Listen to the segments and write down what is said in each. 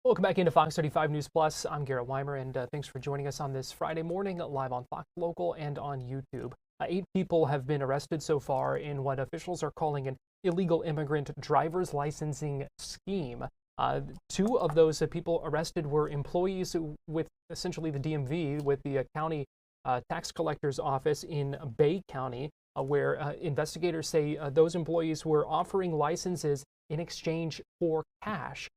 Welcome back into Fox 35 News Plus. I'm Garrett Weimer, and thanks for joining us on this Friday morning live on Fox Local and on YouTube. 8 people have been arrested so far in what officials are calling an illegal immigrant driver's licensing scheme. 2 of those people arrested were employees with essentially the DMV, with the county tax collector's office in Bay County, where investigators say those employees were offering licenses in exchange for cash.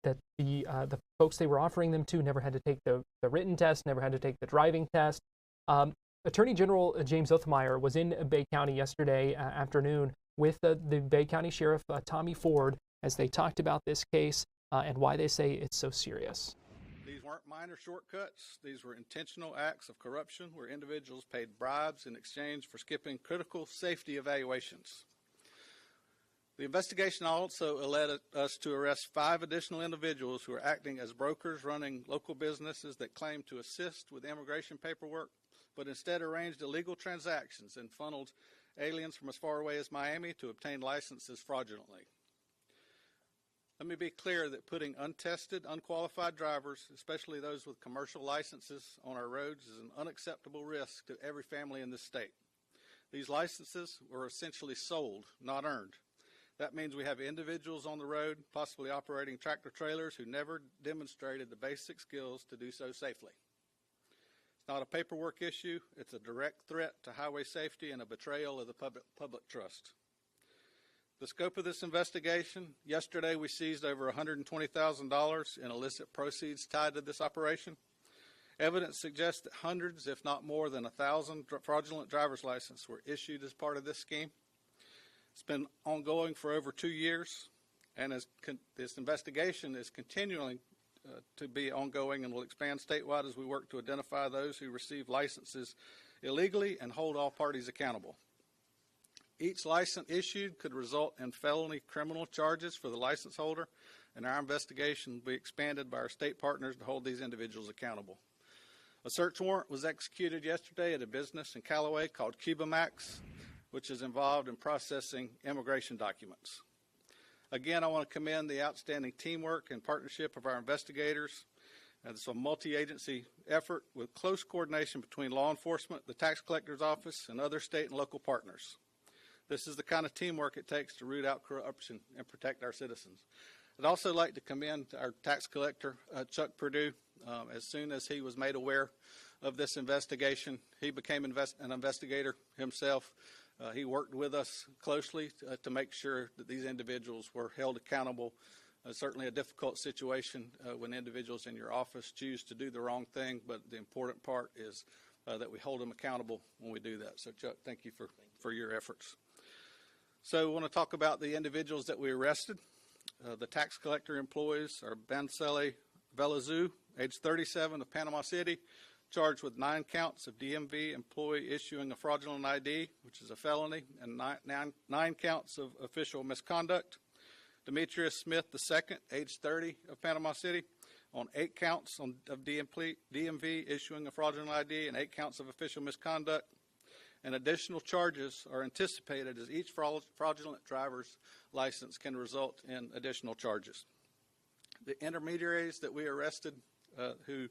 That the folks they were offering them to never had to take the written test, never had to take the driving test. Attorney General James Othmeyer was in Bay County yesterday afternoon with the Bay County Sheriff Tommy Ford as they talked about this case and why they say it's so serious. These weren't minor shortcuts. These were intentional acts of corruption where individuals paid bribes in exchange for skipping critical safety evaluations. The investigation also led us to arrest 5 additional individuals who are acting as brokers running local businesses that claim to assist with immigration paperwork, but instead arranged illegal transactions and funneled aliens from as far away as Miami to obtain licenses fraudulently. Let me be clear that putting untested, unqualified drivers, especially those with commercial licenses, on our roads is an unacceptable risk to every family in this state. These licenses were essentially sold, not earned. That means we have individuals on the road, possibly operating tractor trailers, who never demonstrated the basic skills to do so safely. It's not a paperwork issue. It's a direct threat to highway safety and a betrayal of the public trust. The scope of this investigation: yesterday we seized over $120,000 in illicit proceeds tied to this operation. Evidence suggests that hundreds, if not more than 1,000 fraudulent driver's licenses were issued as part of this scheme. It's been ongoing for over 2 years, and this investigation is continuing to be ongoing and will expand statewide as we work to identify those who receive licenses illegally and hold all parties accountable. Each license issued could result in felony criminal charges for the license holder, and our investigation will be expanded by our state partners to hold these individuals accountable. A search warrant was executed yesterday at a business in Callaway called Cuba Max, which is involved in processing immigration documents. Again, I want to commend the outstanding teamwork and partnership of our investigators. It's a multi-agency effort with close coordination between law enforcement, the tax collector's office, and other state and local partners. This is the kind of teamwork it takes to root out corruption and protect our citizens. I'd also like to commend our tax collector, Chuck Perdue. As soon as he was made aware of this investigation, he became an investigator himself. He worked with us closely to make sure that these individuals were held accountable. Certainly a difficult situation when individuals in your office choose to do the wrong thing, but the important part is that we hold them accountable when we do that. So, Chuck, thank you for your efforts. So I want to talk about the individuals that we arrested. The tax collector employees are Bansele Velazou, age 37, of Panama City, charged with 9 counts of DMV employee issuing a fraudulent ID, which is a felony, and 9 counts of official misconduct. Demetrius Smith II, age 30, of Panama City, on 8 counts of DMV issuing a fraudulent ID and 8 counts of official misconduct. And additional charges are anticipated as each fraudulent driver's license can result in additional charges. The intermediaries that we arrested, who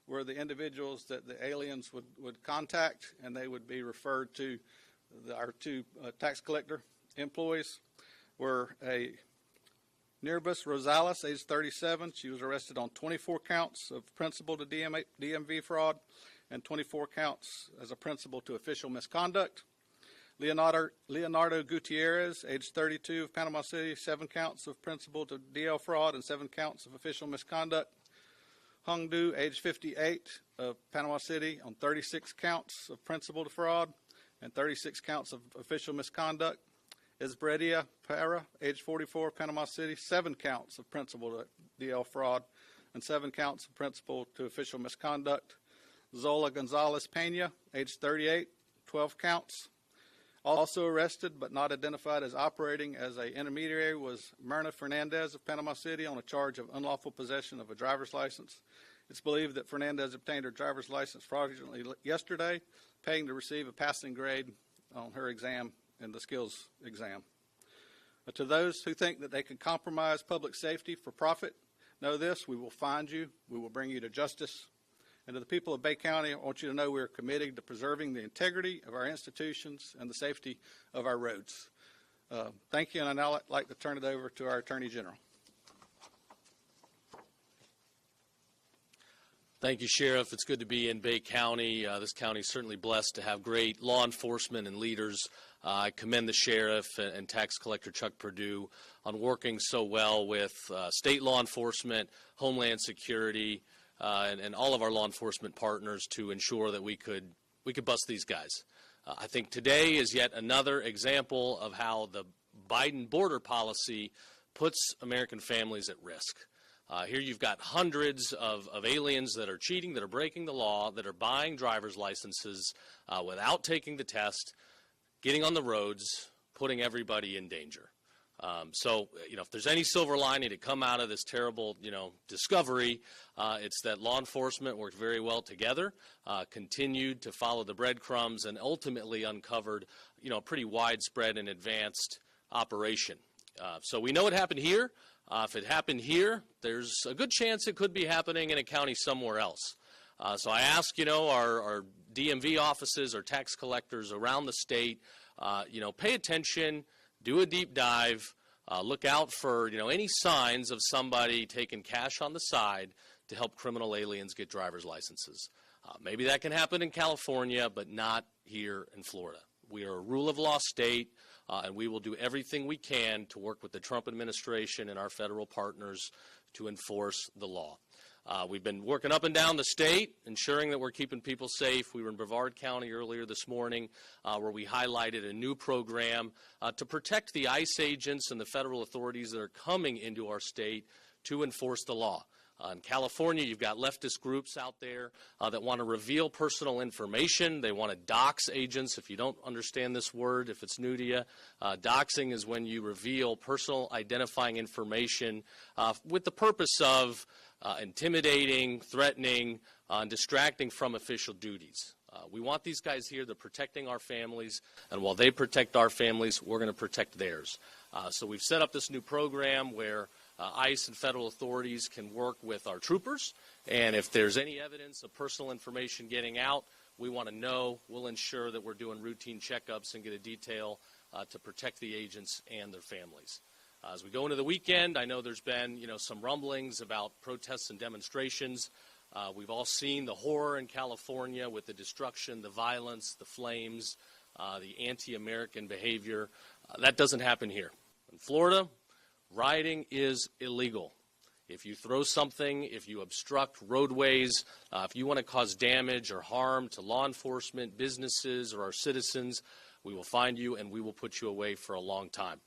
were the individuals that the aliens would contact, and they would be referred to our 2 tax collector employees, were a Nirbus Rosales, age 37. She was arrested on 24 counts of principal to DMV fraud and 24 counts as a principal to official misconduct. Leonardo Gutierrez, age 32, of Panama City, 7 counts of principal to DL fraud and 7 counts of official misconduct. Hung Du, age 58, of Panama City, on 36 counts of principal to fraud and 36 counts of official misconduct. Esbredia Para, age 44, of Panama City, 7 counts of principal to DL fraud and 7 counts of principal to official misconduct. Zola Gonzalez Pena, age 38, 12 counts. Also arrested but not identified as operating as an intermediary was Myrna Fernandez of Panama City on a charge of unlawful possession of a driver's license. It's believed that Fernandez obtained her driver's license fraudulently yesterday, paying to receive a passing grade on her exam in the skills exam. To those who think that they can compromise public safety for profit, know this, we will find you, we will bring you to justice. And to the people of Bay County, I want you to know we are committed to preserving the integrity of our institutions and the safety of our roads. Thank you, and I'd now like to turn it over to our Attorney General. Thank you, Sheriff. It's good to be in Bay County. This county is certainly blessed to have great law enforcement and leaders. I commend the Sheriff and Tax Collector Chuck Perdue on working so well with state law enforcement, Homeland Security, and all of our law enforcement partners to ensure that we could bust these guys. I think today is yet another example of how the Biden border policy puts American families at risk. Here you've got hundreds of aliens that are cheating, that are breaking the law, that are buying driver's licenses without taking the test, getting on the roads, putting everybody in danger. So, if there's any silver lining to come out of this terrible, discovery, it's that law enforcement worked very well together, continued to follow the breadcrumbs, and ultimately uncovered, a pretty widespread and advanced operation. So we know it happened here. If it happened here, there's a good chance it could be happening in a county somewhere else. So I ask, our DMV offices, our tax collectors around the state, pay attention, do a deep dive, look out for, any signs of somebody taking cash on the side to help criminal aliens get driver's licenses. Maybe that can happen in California, but not here in Florida. We are a rule of law state. And we will do everything we can to work with the Trump administration and our federal partners to enforce the law. We've been working up and down the state, ensuring that we're keeping people safe. We were in Brevard County earlier this morning where we highlighted a new program to protect the ICE agents and the federal authorities that are coming into our state to enforce the law. In California, you've got leftist groups out there that want to reveal personal information. They want to dox agents. If you don't understand this word, if it's new to you, doxing is when you reveal personal identifying information with the purpose of intimidating, threatening, and distracting from official duties. We want these guys here. They're protecting our families, and while they protect our families, we're going to protect theirs. So we've set up this new program where ICE and federal authorities can work with our troopers, and if there's any evidence of personal information getting out, we want to know. We'll ensure that we're doing routine checkups and get a detail to protect the agents and their families. As we go into the weekend, I know there's been, some rumblings about protests and demonstrations. We've all seen the horror in California with the destruction, the violence, the flames, the anti-American behavior. That doesn't happen here. In Florida, rioting is illegal. If you throw something, if you obstruct roadways, if you want to cause damage or harm to law enforcement, businesses, or our citizens, we will find you and we will put you away for a long time.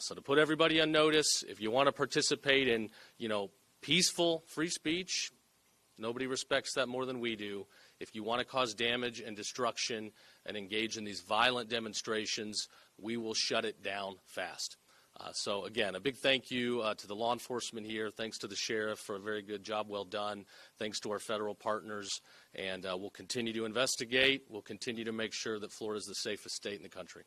So to put everybody on notice, if you want to participate in, peaceful free speech, nobody respects that more than we do. If you want to cause damage and destruction and engage in these violent demonstrations, we will shut it down fast. So again, a big thank you to the law enforcement here. Thanks to the sheriff for a very good job well done. Thanks to our federal partners. And we'll continue to investigate. We'll continue to make sure that Florida is the safest state in the country.